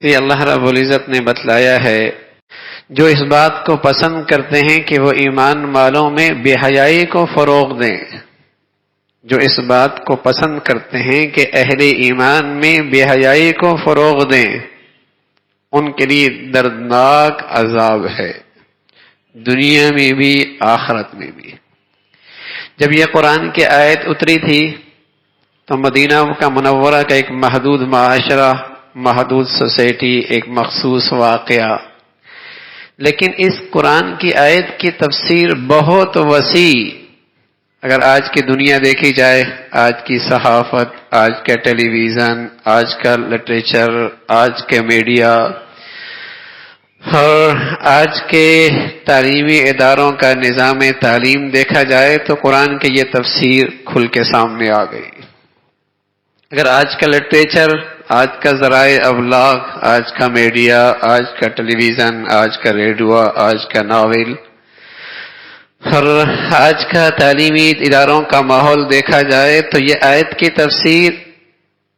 یہ اللہ رب العزت نے بتلایا ہے جو اس بات کو پسند کرتے ہیں کہ وہ ایمان والوں میں بے حیائی کو فروغ دیں، جو اس بات کو پسند کرتے ہیں کہ اہل ایمان میں بے حیائی کو فروغ دیں، ان کے لیے دردناک عذاب ہے، دنیا میں بھی آخرت میں بھی۔ جب یہ قرآن کی آیت اتری تھی تو مدینہ کا منورہ کا ایک محدود معاشرہ، محدود سوسائٹی، ایک مخصوص واقعہ، لیکن اس قرآن کی آیت کی تفسیر بہت وسیع۔ اگر آج کی دنیا دیکھی جائے، آج کی صحافت، آج کا ٹیلی ویژن، آج کا لٹریچر، آج کے میڈیا اور آج کے تعلیمی اداروں کا نظام تعلیم دیکھا جائے تو قرآن کی یہ تفسیر کھل کے سامنے آ گئی۔ اگر آج کا لٹریچر، آج کا ذرائع ابلاغ، آج کا میڈیا، آج کا ٹیلی ویژن، آج کا ریڈیو، آج کا ناول اور آج کا تعلیمی اداروں کا ماحول دیکھا جائے تو یہ آیت کی تفسیر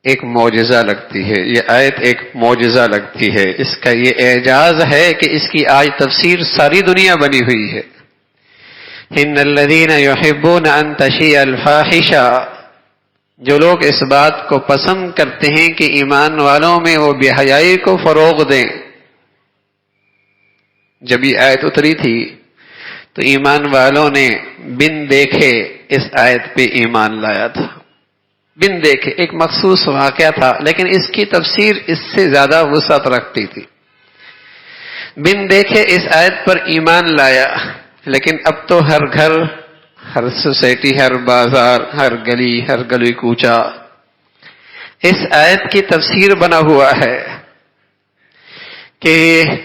ایک معجزہ لگتی ہے، یہ آیت ایک معجزہ لگتی ہے۔ اس کا یہ اعجاز ہے کہ اس کی آج تفسیر ساری دنیا بنی ہوئی ہے۔ ان الذین یحبون ان تشیع الفاحشہ، جو لوگ اس بات کو پسند کرتے ہیں کہ ایمان والوں میں وہ بے حیائی کو فروغ دیں۔ جب یہ آیت اتری تھی تو ایمان والوں نے بن دیکھے اس آیت پہ ایمان لایا تھا، بن دیکھے۔ ایک مخصوص واقعہ تھا لیکن اس کی تفسیر اس سے زیادہ وسعت رکھتی تھی۔ بن دیکھے اس آیت پر ایمان لایا، لیکن اب تو ہر گھر، ہر سوسائٹی، ہر بازار، ہر گلی، ہر گلی کوچہ اس آیت کی تفسیر بنا ہوا ہے کہ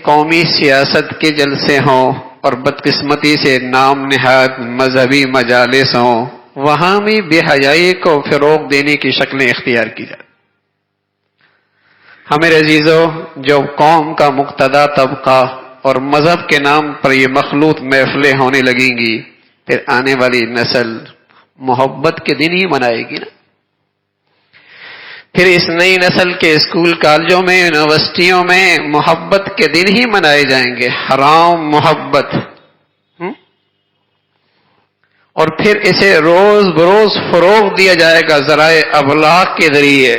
قومی سیاست کے جلسے ہوں اور بدقسمتی سے نام نہاد مذہبی مجالس ہوں، وہاں بھی بے حیائی کو فروغ دینے کی شکلیں اختیار کی جائیں۔ ہمیں عزیزو، جو قوم کا مقتدی طبقہ اور مذہب کے نام پر یہ مخلوط محفلیں ہونے لگیں گی، پھر آنے والی نسل محبت کے دن ہی منائے گی نا۔ پھر اس نئی نسل کے اسکول کالجوں میں، یونیورسٹیوں میں محبت کے دن ہی منائے جائیں گے، حرام محبت۔ اور پھر اسے روز بروز فروغ دیا جائے گا ذرائع ابلاغ کے ذریعے۔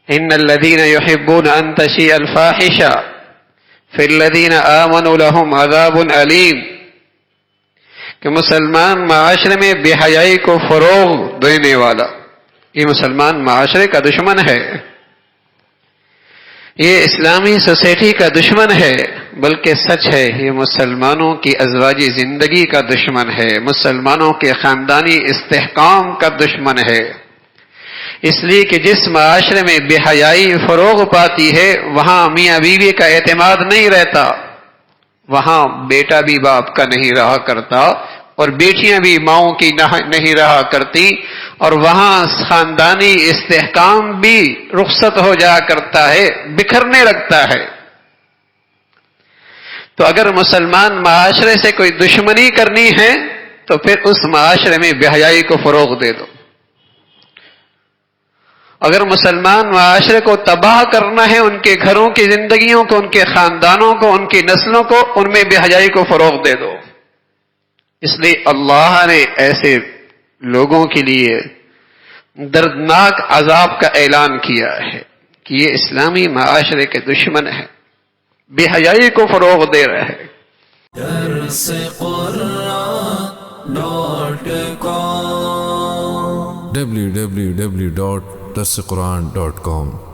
ان الذین یحبون ان تشیع الفاحشہ فی الذین آمنوا لهم عذاب علیم، کہ مسلمان معاشرے میں بے حیائی کو فروغ دینے والا، یہ مسلمان معاشرے کا دشمن ہے، یہ اسلامی سوسائٹی کا دشمن ہے، بلکہ سچ ہے یہ مسلمانوں کی ازواجی زندگی کا دشمن ہے، مسلمانوں کے خاندانی استحکام کا دشمن ہے۔ اس لیے کہ جس معاشرے میں بے حیائی فروغ پاتی ہے وہاں میاں بیوی کا اعتماد نہیں رہتا، وہاں بیٹا بھی باپ کا نہیں رہا کرتا اور بیٹیاں بھی ماؤں کی نہیں رہا کرتی، اور وہاں خاندانی استحکام بھی رخصت ہو جایا کرتا ہے، بکھرنے لگتا ہے۔ تو اگر مسلمان معاشرے سے کوئی دشمنی کرنی ہے تو پھر اس معاشرے میں بے حیائی کو فروغ دے دو۔ اگر مسلمان معاشرے کو تباہ کرنا ہے، ان کے گھروں کی زندگیوں کو، ان کے خاندانوں کو، ان کی نسلوں کو، ان میں بے حیائی کو فروغ دے دو۔ اس لیے اللہ نے ایسے لوگوں کے لیے دردناک عذاب کا اعلان کیا ہے کہ یہ اسلامی معاشرے کے دشمن ہے، بے حیائی کو فروغ دے رہے ہیں۔ www.darsequran.com